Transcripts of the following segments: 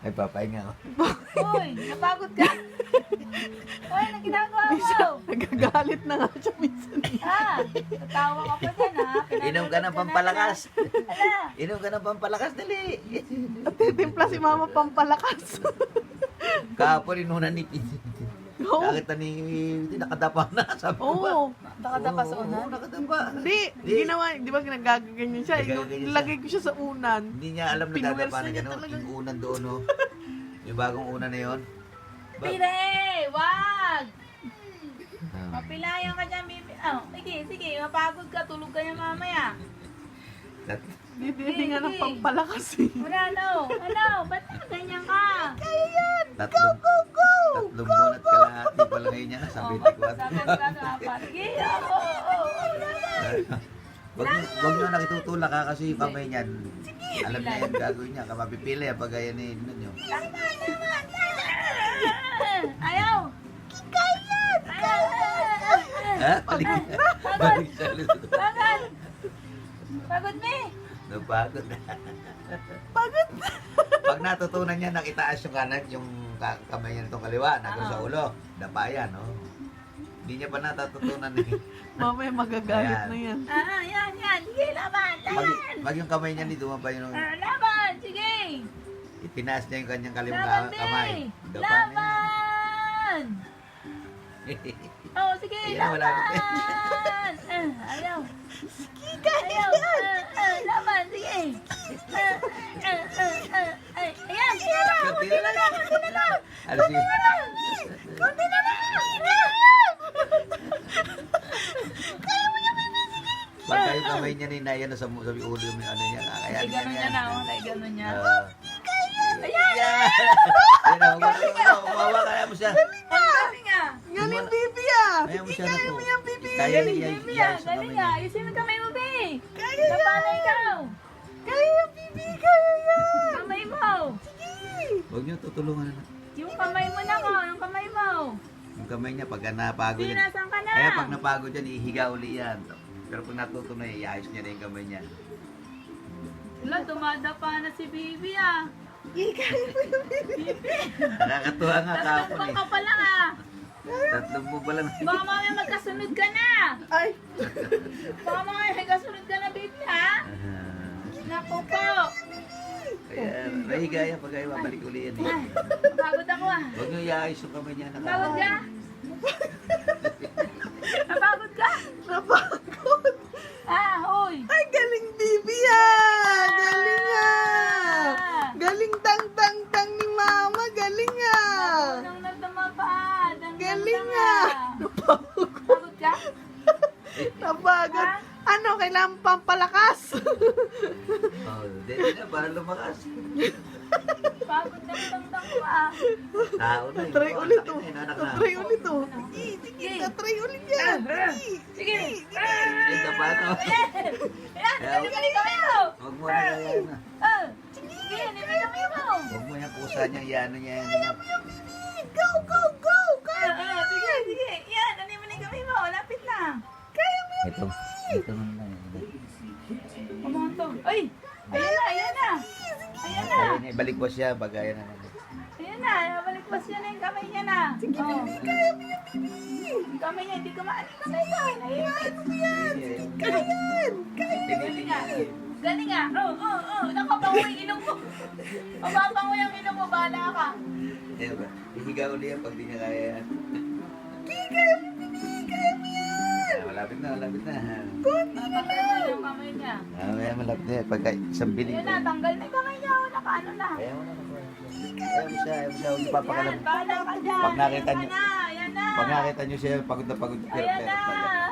Ay, papahinga. Uy, napagod ka? Uy, anong ginagawa mo? Minsan, nagagalit na nga siya minsan. Tatawa ka pa dyan ha? Inom ka ng pampalakas. Ala, Inom ka ng pampalakas, dali. At titimpla si mama pampalakas. Kahapon, inunan ni Oo. Nakita ni nakadapa na. Sabi ko ba? Oo. nakadapa sa unan? Oo, nakadapa. Hindi, ginawa, di ba ginagaganyan siya? Nagagaganyan siya. Ilagay ko siya sa unan. Hindi niya alam na Pinuwersa dadapa na niya gano'n. talaga. Yung unan doon, no? Yung bagong unan na yun. Pire! Wag! Ah. Mapilayan ka dyan, bibi. Oh, sige, mapagod ka, tulog ka yan mamaya. Tat- Hindi nga ng pampalakas eh. Ano, ba't ganyan ka? Tatlong buwan at kalahati pala ngayon niya. Sabi ni Kuat. Sige, oo, Wag nyo nakitutulak ha kasi yung kamay niyan. Alam niya yung gagawin niya. Kamapipili pag gaya ni ninyo. Ayaw! Ha? Balik siya ulit. Pagod! Pagod me! Napagod na. Pagod. Pag natutunan niya, nakitaas yung kanan, yung kamay niya nitong kaliwa, nagano sa ulo. Dapa yan, no? Hindi niya pa natutunan eh. Mamaya magagalit na yan. Yan. Sige, laban! Pag yung kamay niya, hindi dumapa yun. Laban! Sige! Itinaas niya yung kanyang Laban, kaliwang me! kamay. Dapa na yan. Laban! Oh, sige, Ayan, malapit na. laban! Ayaw. Ayaw. Laban, sige. Ayan, Kunti na lang. Alas yun. kunti na lang. Pagka yung kamay niya ni Naya na sa ulo yung ano niya, kaya Ay, ganun niya na, oh. Ay, ganun niya. Ayan! Ayan na, umawa kaya mo siya. Ang galing ah. Galing bibi ah. Kaya mo Sige, siya na kaya po. mo yan bibi. Kaya Galing, niya, baby iya ah. sa kamay Galing niya. ah. Ayusin mo kamay mo, babe. Kaya yan. Napala ikaw. Kaya yan bibi. Kaya yan. Kamay mo. Huwag niyo tutulungan na. Yung kamay mo na ko. Yung kamay mo. Yung kamay niya, pagka napagod Sige, yan. nasan ka na? Kaya pag napagod yan, ihiga uli yan. Pero pag natuto na, iayos niya na yung kamay niya. Wala, dumadapa na si Bibi ah. Nakakatuwa nga Tatlong kahapon buwan eh. ka pa lang ah. 3 buwan pa lang. Baka mamaya magkasunod ka na. Ay. Baka mamaya magkasunod ka na, baby ha? Naku po. Kaya nahiga yan pag ayaw babalik uli yan eh. Ay, napagod ako ah. Huwag niyo iayos yung kamay niya. Napagod ka? Napagod ka? Napagod. Hoy. Ay, galing bibi ah. Galing ah. Galing tang ni mama. Galing ah. Nang nagdamapad. Galing ah. Napagod. Napagod ka? Napagod. Ha? Ano, kailangan pampalakas. Oh, hindi na, para lumakas. Pagod na tangtang ko ah. Tao na eh. Try Oh, ulit laki to. na, anak na. Try ulit to. Sige, try ulit yan. Sige. Eh, paano? Ayan, nalibalik kami mo. Huwag mo na yan. Sige, nalibalik kami mo. Huwag mo yung pusa niya, yan niya. Go, go, go. Sige. Yan, nalibalik kami mo. Lapit lang. Ito na. Kumantog. Ay! Ayan na. Ayun, balik mo siya, bagay na. Ayan na, balik pa siya na yung kamay niya na. Sige, Kaya mo yan, bibi. yung kamay niya, hindi ko maalis na yun. Ayan. Kaya yan. Galing nga. Galing nga. Oo. Nakabango yung ilong mo. Mababango yung ilong mo, bahala ka. Ihiga uli yan pag di niya kaya yan. Kaya mo, bibi. Kaya mo yan. Malapit na. Natanggal na yung kamay niya. Malapit na yan. Pagka isang biling Ayan na, tanggal na yung kamay niya. Nakaano na. Kaya mo na. Ayaw mo siya, huwag niyo papakalam. Yan, bahala ka dyan. Pag nakita Ayan niyo- ka na. Ayan na. Pag nakita niyo siya, pagod na pagod. Ayan na.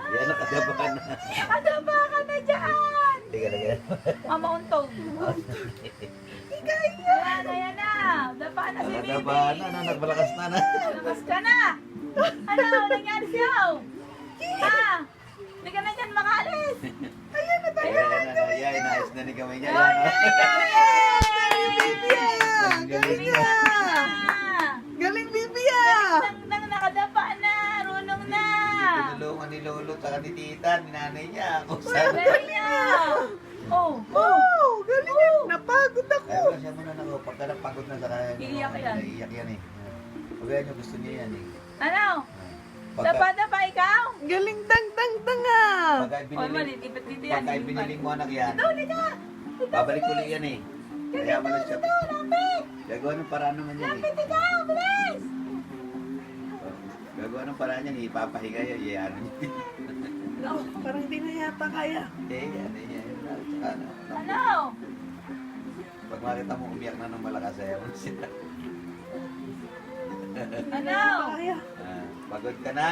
Yan, nakadabahan na. Nakadaba ka na dyan. Tiga. Mamauntog. Ayan na. Dapa na si Bibi. Nakadabahan na, nagbalakas na. Labas ka na. Ano, nangyari sa'yo? Ha? Hindi ka na dyan makaalis. Ayan na, inaayos na ni kamay niya. Oh, Bibi ah. Galing Galing ah. Galing bibi ah. Nang nakadapa na. Runong na. Tinulungan ni Lolo, tsaka ni Tita, ni nanay niya. Ako Galing niya. Oh. Oh, galing yan. Napagod ako. Kaya siya muna na ako, pagka napagod na sa kanya. Naiiyak yan. Naiiyak yan eh. Pagaya nyo, gusto niya yan eh. Ano? Pagka, Dapa ikaw? Galing tang tang tang ah. pagka O, binili, malilipit dito yan. pagka binili mo anak yan, Ito, halika. babalik ulit yan eh. Kaya mo lang siya. Gagawa ng paraan naman yan eh. Ikaw, bilis! Gagawa ng paraan yan eh. Ipapahiga yan. Ano niya. Oh, parang di na yata kaya. Yan. Tsaka ano. Ano? Pag makita mo umiyak na ng malakas, ayaw mo siya. Ano? Kaya. Pagod ka na?